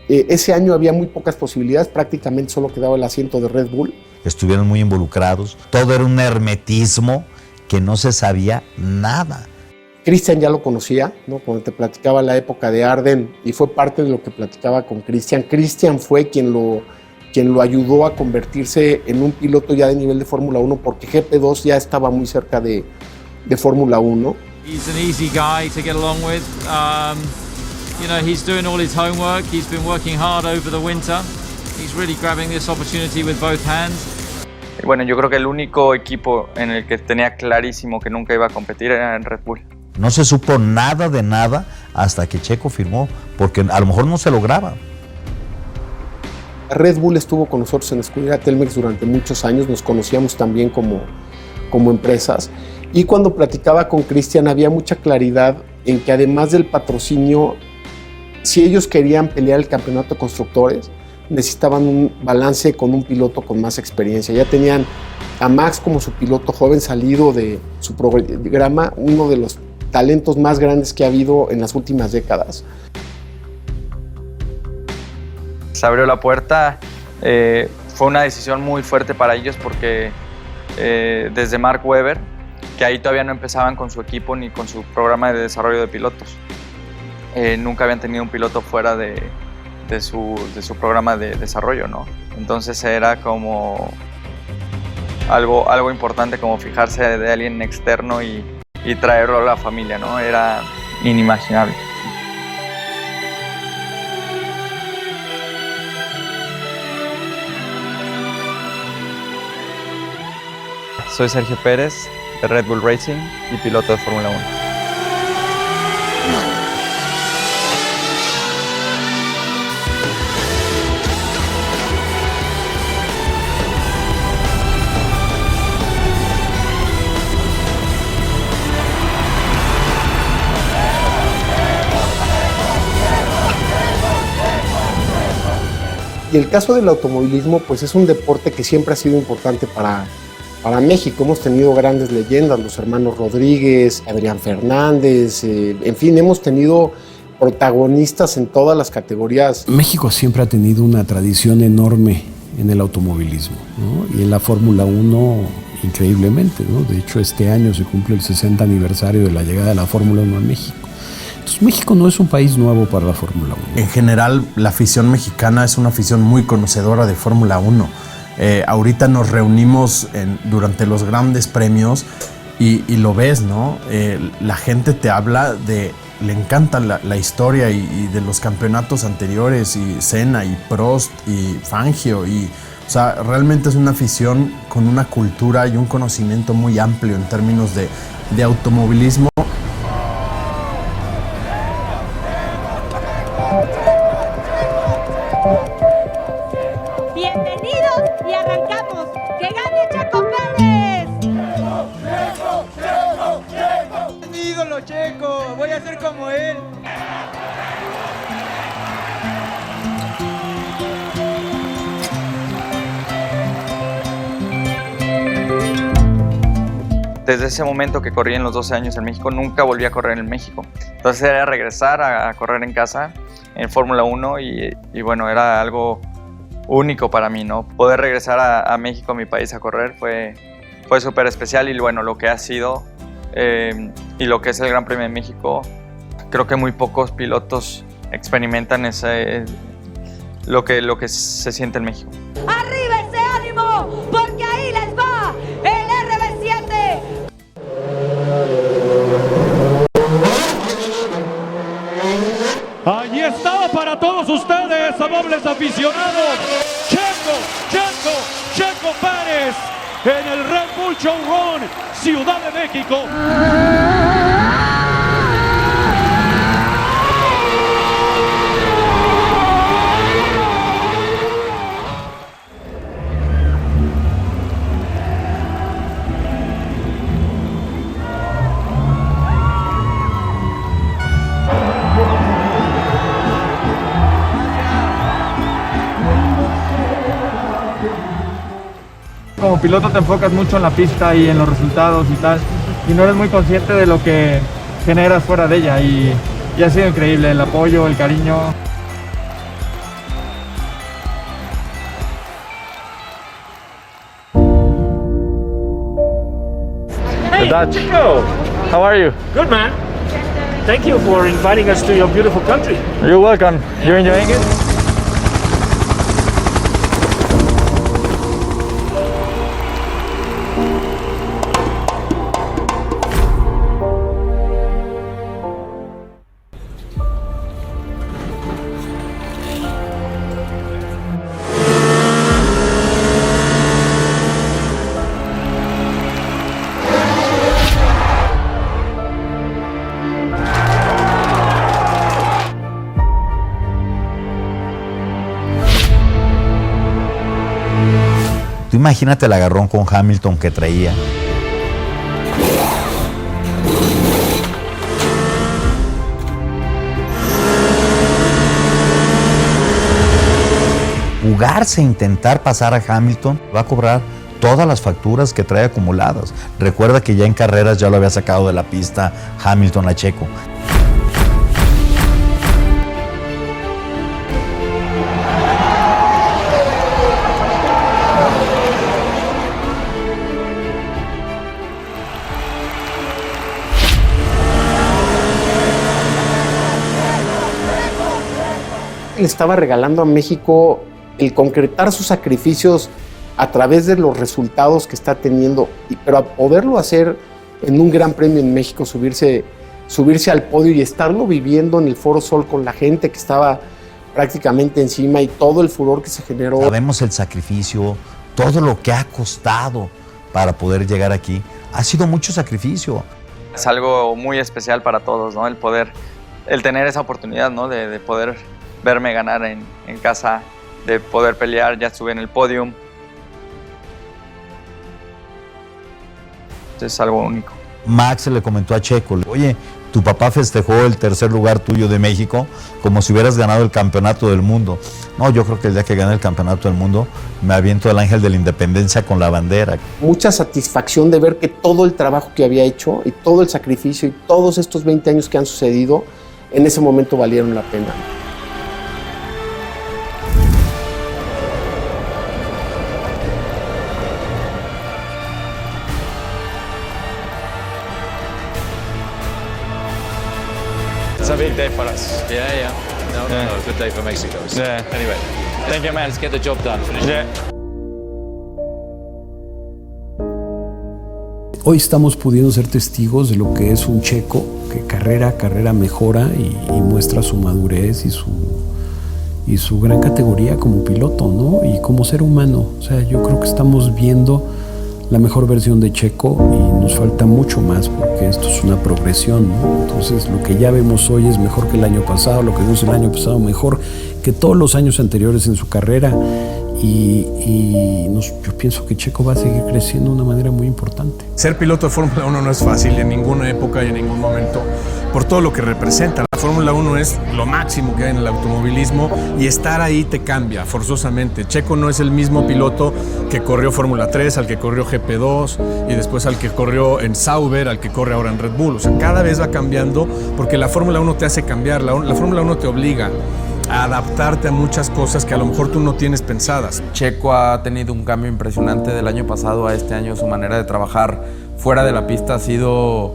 ese año había muy pocas posibilidades, prácticamente solo quedaba el asiento de Red Bull. Estuvieron muy involucrados, todo era un hermetismo que no se sabía nada. Christian ya lo conocía, ¿no? Cuando te platicaba la época de Arden y fue parte de lo que platicaba con Christian. Christian fue quien lo ayudó a convertirse en un piloto ya de nivel de Fórmula 1 porque GP2 ya estaba muy cerca de Fórmula 1. He's an easy guy to get along with. You know, he's doing all his homework. He's been working hard over the winter. He's really grabbing this opportunity with both hands. Bueno, yo creo que el único equipo en el que tenía clarísimo que nunca iba a competir era en Red Bull. No se supo nada de nada hasta que Checo firmó, porque a lo mejor no se lograba. Red Bull estuvo con nosotros en Escudería Telmex durante muchos años, nos conocíamos también como empresas, y cuando platicaba con Christian había mucha claridad en que además del patrocinio, si ellos querían pelear el campeonato de constructores, necesitaban un balance con un piloto con más experiencia. Ya tenían a Max como su piloto joven salido de su programa, uno de los talentos más grandes que ha habido en las últimas décadas. Se abrió la puerta, fue una decisión muy fuerte para ellos porque desde Mark Webber, que ahí todavía no empezaban con su equipo ni con su programa de desarrollo de pilotos, nunca habían tenido un piloto fuera de su programa de desarrollo, ¿no? Entonces era como algo importante, como fijarse de alguien externo y traerlo a la familia, ¿no? Era inimaginable. Soy Sergio Pérez, de Red Bull Racing y piloto de Fórmula 1. Y el caso del automovilismo, pues es un deporte que siempre ha sido importante para México. Hemos tenido grandes leyendas, los hermanos Rodríguez, Adrián Fernández, en fin, hemos tenido protagonistas en todas las categorías. México siempre ha tenido una tradición enorme en el automovilismo, ¿no? Y en la Fórmula 1 increíblemente, ¿no? De hecho, este año se cumple el 60 aniversario de la llegada de la Fórmula 1 a México. Entonces, México no es un país nuevo para la Fórmula 1. En general, la afición mexicana es una afición muy conocedora de Fórmula 1. Ahorita nos reunimos durante los grandes premios y lo ves, ¿no? La gente te habla le encanta la historia y de los campeonatos anteriores, y Senna y Prost y Fangio, o sea, realmente es una afición con una cultura y un conocimiento muy amplio en términos de automovilismo. Bienvenidos y arrancamos. ¡Que gane Checo Pérez! ¡Checo, Checo, Checo! ¡Es mi ídolo, Checo! ¡Voy a ser como él! Desde ese momento que corrí en los 12 años en México, nunca volví a correr en México. Entonces era regresar a correr en casa, en Fórmula 1, y bueno, era algo único para mí, ¿no? Poder regresar a México, a mi país, a correr fue súper especial. Y bueno, lo que ha sido y lo que es el Gran Premio de México, creo que muy pocos pilotos experimentan lo que se siente en México. ¡Arriba ese ánimo! Porque ahí les va el RB7. Allí está para todos ustedes, amables aficionados, Checo Pérez en el Red Bull Showroom, Ciudad de México. Como piloto te enfocas mucho en la pista y en los resultados y tal, y no eres muy consciente de lo que generas fuera de ella, y ha sido increíble el apoyo, el cariño. Hey, Chico! How are you? Good, man. Thank you for inviting us to your beautiful country. You're welcome. You're enjoying it? imagínate el agarrón con Hamilton que traía. Jugarse, intentar pasar a Hamilton, va a cobrar todas las facturas que trae acumuladas. Recuerda que ya en carreras ya lo había sacado de la pista Hamilton a Checo. Le estaba regalando a México el concretar sus sacrificios a través de los resultados que está teniendo, pero a poderlo hacer en un Gran Premio en México, subirse al podio y estarlo viviendo en el Foro Sol con la gente que estaba prácticamente encima y todo el furor que se generó. Sabemos el sacrificio, todo lo que ha costado para poder llegar aquí. Ha sido mucho sacrificio. Es algo muy especial para todos, ¿no? El tener esa oportunidad, ¿no? De poder verme ganar en casa, de poder pelear, ya estuve en el podium. Es algo único. Max le comentó a Checo, oye, tu papá festejó el tercer lugar tuyo de México como si hubieras ganado el campeonato del mundo. No, yo creo que el día que gane el campeonato del mundo me aviento el ángel de la independencia con la bandera. Mucha satisfacción de ver que todo el trabajo que había hecho y todo el sacrificio y todos estos 20 años que han sucedido en ese momento valieron la pena. It's a big day for us. Yeah. No, good day for Mexico. So Yeah. Anyway, Thank you, man. let's get the job done. Finish. Yeah. Hoy estamos pudiendo ser testigos de lo que es un Checo que carrera a carrera mejora y muestra su madurez y su gran categoría como piloto, ¿no? Y como ser humano. O sea, yo creo que estamos viendo la mejor versión de Checo y nos falta mucho más porque esto es una progresión, ¿no? Entonces lo que ya vemos hoy es mejor que el año pasado, lo que vimos el año pasado mejor que todos los años anteriores en su carrera yo pienso que Checo va a seguir creciendo de una manera muy importante. Ser piloto de Fórmula 1 no es fácil en ninguna época y en ningún momento por todo lo que representa. La Fórmula 1 es lo máximo que hay en el automovilismo y estar ahí te cambia forzosamente. Checo no es el mismo piloto que corrió Fórmula 3, al que corrió GP2 y después al que corrió en Sauber, al que corre ahora en Red Bull. O sea, cada vez va cambiando porque la Fórmula 1 te hace cambiar, la Fórmula 1 te obliga a adaptarte a muchas cosas que a lo mejor tú no tienes pensadas. Checo ha tenido un cambio impresionante del año pasado a este año. Su manera de trabajar fuera de la pista ha sido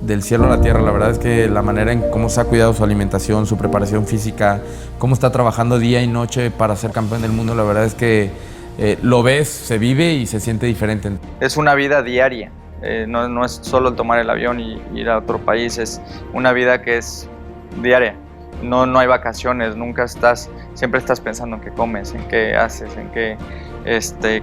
del cielo a la tierra. La verdad es que la manera en cómo se ha cuidado su alimentación, su preparación física, cómo está trabajando día y noche para ser campeón del mundo, la verdad es que lo ves, se vive y se siente diferente. Es una vida diaria, no es solo el tomar el avión y ir a otro país, es una vida que es diaria. No hay vacaciones, siempre estás pensando en qué comes, en qué haces, en qué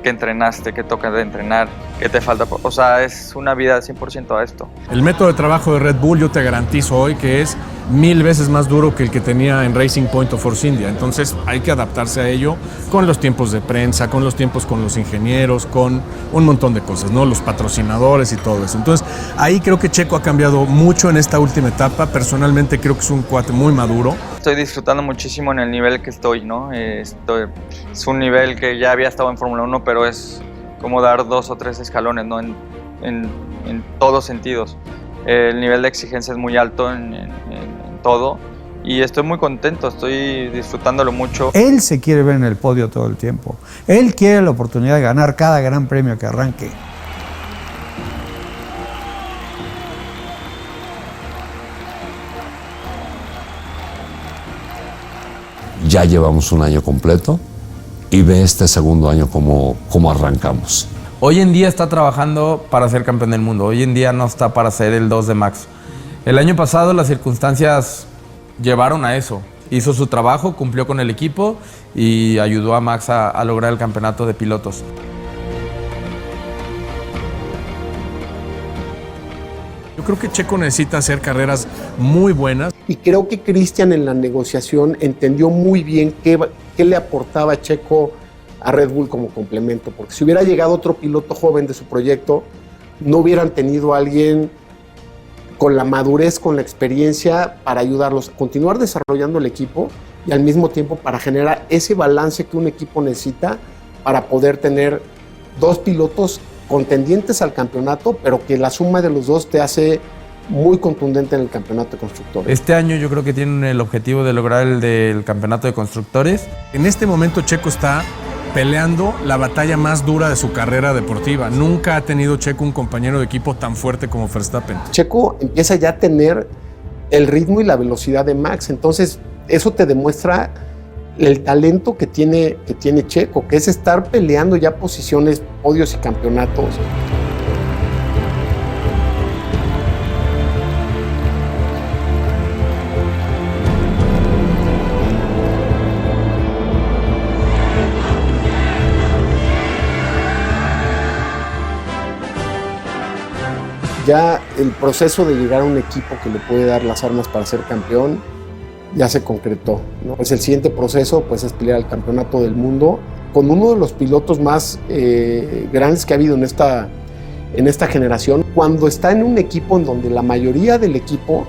entrenaste, qué toca de entrenar, qué te falta. O sea, es una vida 100% a esto. El método de trabajo de Red Bull yo te garantizo hoy que es 1000 veces más duro que el que tenía en Racing Point o Force India. Entonces hay que adaptarse a ello con los tiempos de prensa, con los tiempos con los ingenieros, con un montón de cosas, ¿no? Los patrocinadores y todo eso. Entonces ahí creo que Checo ha cambiado mucho en esta última etapa. Personalmente creo que es un cuate muy maduro. Estoy disfrutando muchísimo en el nivel que estoy, ¿no? Es un nivel que ya había estado en Fórmula 1, pero es como dar 2 o 3 escalones, ¿no? En todos sentidos. El nivel de exigencia es muy alto en todo y estoy muy contento, estoy disfrutándolo mucho. Él se quiere ver en el podio todo el tiempo. Él quiere la oportunidad de ganar cada gran premio que arranque. Ya llevamos un año completo y ve este segundo año cómo arrancamos. Hoy en día está trabajando para ser campeón del mundo. Hoy en día no está para ser el 2 de Max. El año pasado las circunstancias llevaron a eso. Hizo su trabajo, cumplió con el equipo y ayudó a Max a lograr el campeonato de pilotos. Yo creo que Checo necesita hacer carreras muy buenas. Y creo que Christian en la negociación entendió muy bien qué le aportaba a Checo a Red Bull como complemento, porque si hubiera llegado otro piloto joven de su proyecto, no hubieran tenido a alguien con la madurez, con la experiencia para ayudarlos a continuar desarrollando el equipo y al mismo tiempo para generar ese balance que un equipo necesita para poder tener dos pilotos contendientes al campeonato, pero que la suma de los dos te hace muy contundente en el campeonato de constructores. Este año yo creo que tienen el objetivo de lograr el del campeonato de constructores. En este momento Checo está peleando la batalla más dura de su carrera deportiva. Nunca ha tenido Checo un compañero de equipo tan fuerte como Verstappen. Checo empieza ya a tener el ritmo y la velocidad de Max, entonces eso te demuestra el talento que tiene Checo, que es estar peleando ya posiciones, podios y campeonatos. Ya el proceso de llegar a un equipo que le puede dar las armas para ser campeón ya se concretó, ¿no? Pues el siguiente proceso pues, es pelear el campeonato del mundo con uno de los pilotos más grandes que ha habido en esta generación, cuando está en un equipo en donde la mayoría del equipo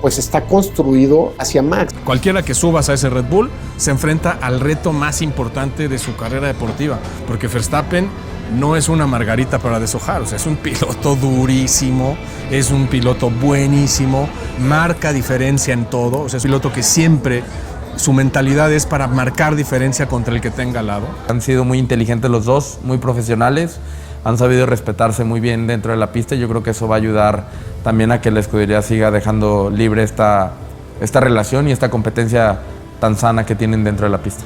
pues está construido hacia Max. Cualquiera que subas a ese Red Bull se enfrenta al reto más importante de su carrera deportiva, porque Verstappen no es una margarita para deshojar, o sea, es un piloto durísimo, es un piloto buenísimo, marca diferencia en todo, o sea, es un piloto que siempre su mentalidad es para marcar diferencia contra el que tenga al lado. Han sido muy inteligentes los dos, muy profesionales, han sabido respetarse muy bien dentro de la pista y yo creo que eso va a ayudar también a que la escudería siga dejando libre esta relación y esta competencia tan sana que tienen dentro de la pista.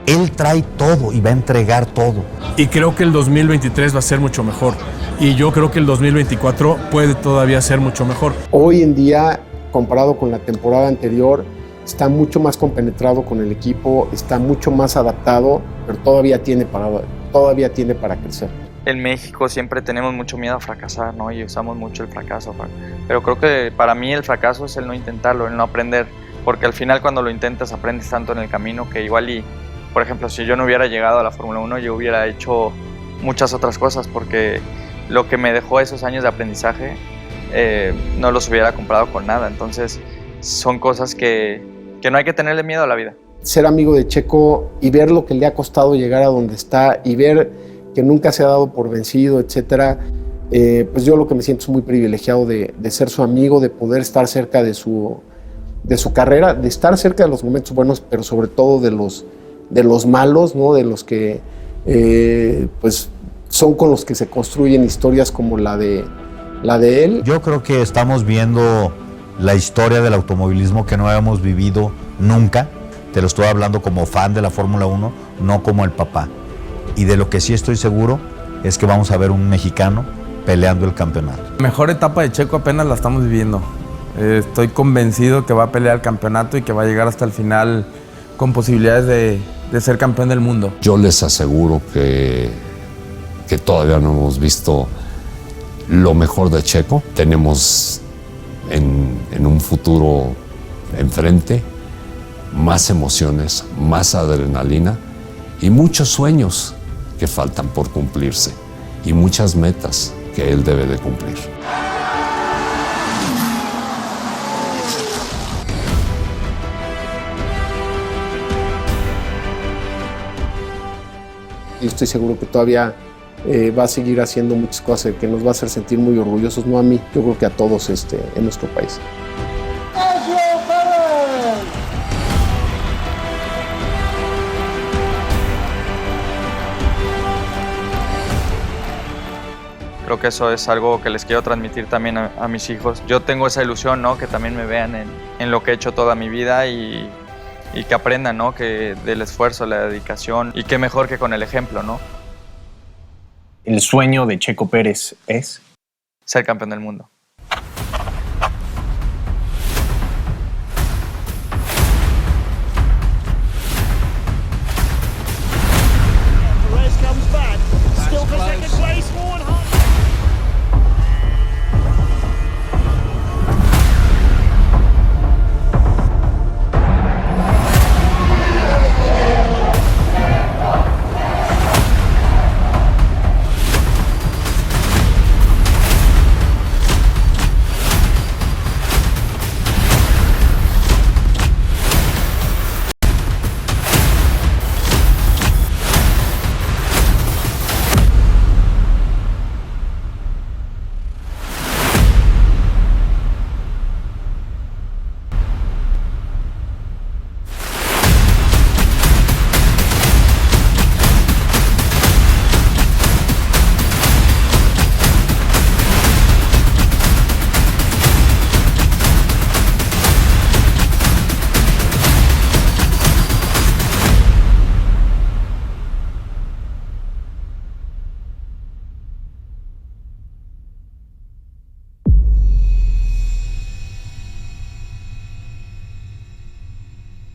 Él trae todo y va a entregar todo. Y creo que el 2023 va a ser mucho mejor. Y yo creo que el 2024 puede todavía ser mucho mejor. Hoy en día, comparado con la temporada anterior, está mucho más compenetrado con el equipo, está mucho más adaptado, pero todavía tiene para crecer. En México siempre tenemos mucho miedo a fracasar, ¿no? Y usamos mucho el fracaso. Pero creo que para mí el fracaso es el no intentarlo, el no aprender. Porque al final cuando lo intentas aprendes tanto en el camino que igual y... Por ejemplo, si yo no hubiera llegado a la Fórmula 1, yo hubiera hecho muchas otras cosas porque lo que me dejó esos años de aprendizaje no los hubiera comprado con nada. Entonces, son cosas que no hay que tenerle miedo a la vida. Ser amigo de Checo y ver lo que le ha costado llegar a donde está y ver que nunca se ha dado por vencido, etcétera, pues yo lo que me siento es muy privilegiado de ser su amigo, de poder estar cerca de su carrera, de estar cerca de los momentos buenos, pero sobre todo de los malos, ¿no? De los que pues son con los que se construyen historias como la de él. Yo creo que estamos viendo la historia del automovilismo que no habíamos vivido nunca. Te lo estoy hablando como fan de la Fórmula 1, no como el papá. Y de lo que sí estoy seguro es que vamos a ver un mexicano peleando el campeonato. La mejor etapa de Checo apenas la estamos viviendo. Estoy convencido que va a pelear el campeonato y que va a llegar hasta el final con posibilidades de ser campeón del mundo. Yo les aseguro que todavía no hemos visto lo mejor de Checo. Tenemos en un futuro enfrente más emociones, más adrenalina y muchos sueños que faltan por cumplirse y muchas metas que él debe de cumplir. Y estoy seguro que todavía va a seguir haciendo muchas cosas que nos va a hacer sentir muy orgullosos, no a mí, yo creo que a todos en nuestro país. Creo que eso es algo que les quiero transmitir también a mis hijos. Yo tengo esa ilusión, ¿no? Que también me vean en lo que he hecho toda mi vida y que aprendan, ¿no? Que del esfuerzo, la dedicación y qué mejor que con el ejemplo, ¿no? El sueño de Checo Pérez es ser campeón del mundo.